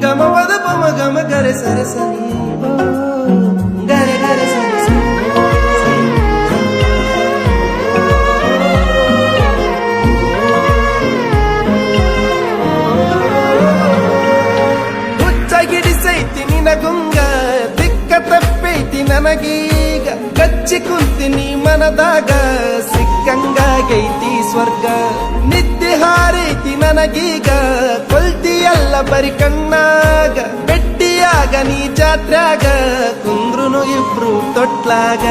ಗಮ ಪದ ಪಮ ಗಮ ಗರೆ ಸರೆ ಸರಿ ಗರೆ ಗರೆ ಸರೆ ಸರಿ ಹುಚ್ಚಾಗಿಡಿಸೈತಿ ನಿನಗುಂಗ ದಿಕ್ಕ ತಪ್ಪೈತಿ ನನಗೀಗ ಕಚ್ಚಿ ಕುಂತಿನಿ ಮನದಾಗ ಸಿಕ್ಕಂಗಾಗೈತಿ ಸ್ವರ್ಗ ನಿದ್ದೆ ಹಾರೈತಿ ನನಗೀಗ ಕೊಲ್ತಿಯಲ್ಲ ಬರಿ ಕಣ್ಣಾಗ ಬೆಟ್ಟಿಯಾಗ ನೀ ಜಾತ್ರ್ಯಾಗ ಕುಂದ್ರುನು ಇಬ್ರು ತೊಟ್ಲಾಗ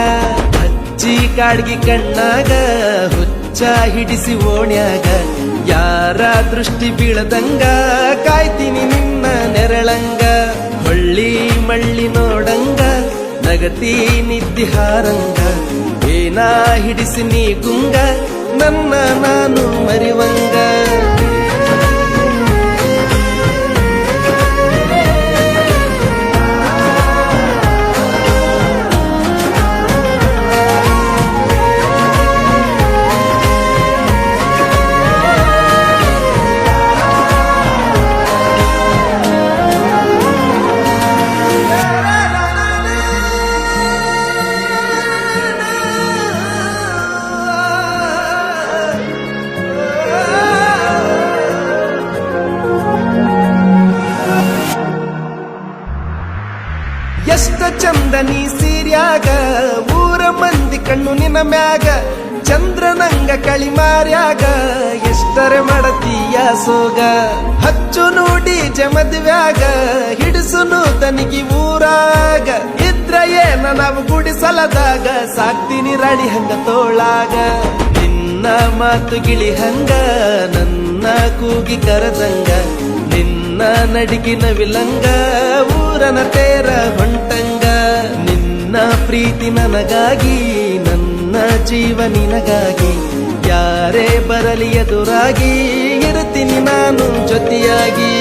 ಹಚ್ಚಿ ಕಾಡ್ಗಿ ಕಣ್ಣಾಗ ಹುಚ್ಚ ಹಿಡಿಸಿ ಓಣ್ಯಾಗ ಯಾರ ದೃಷ್ಟಿ ಬೀಳದಂಗ ಕಾಯ್ತೀನಿ ನಿನ್ನ ನೆರಳಂಗ ಹೊಳ್ಳಿ ಮಳ್ಳಿ ನೋಡಂಗ ನಗತಿ ನಿದ್ದಿ ಹಾರಂಗ ಏನ ಹಿಡಿಸಿ ನೀ ಗುಂಗ ನನ್ನ ನಾನು ಮರಿವಂಗ ಎಷ್ಟ ಚಂದ ನೀ ಸೀರ್ಯಾಗ ಊರ ಮಂದಿ ಕಣ್ಣು ನಿನ್ನ ಮ್ಯಾಗ ಚಂದ್ರನಂಗ ಕಳಿಮಾರ್ಯಾಗ ಎಷ್ಟರೆ ಮಾಡತೀಯ ಸೋಗ ಹಚ್ಚು ನೋಡಿ ಜಮದ್ವ್ಯಾಗ ಹಿಡಿಸುನು ತನಿಗಿ ಊರಾಗ ಇದ್ರ ಏನ ನಾವು ಗುಡಿಸಲದಾಗ ಸಾಕ್ತೀನಿ ರಾಡಿ ಹಂಗ ತೋಳಾಗ ನಿನ್ನ ಮಾತು ಗಿಳಿ ಹಂಗ ನನ್ನ ಕೂಗಿ ಕರದಂಗ ನಿನ್ನ ನಡಿಗಿನ ವಿಲಂಗ ಊರನ ತೇರ ಹೊಂಟಂಗ ನಿನ್ನ ಪ್ರೀತಿ ನನಗಾಗಿ ನನ್ನ ಜೀವ ನಿನಗಾಗಿ ಯಾರೇ ಬರಲಿ ಎದುರಾಗಿ ಇರ್ತೀನಿ ನಾನು ಜೊತೆಯಾಗಿ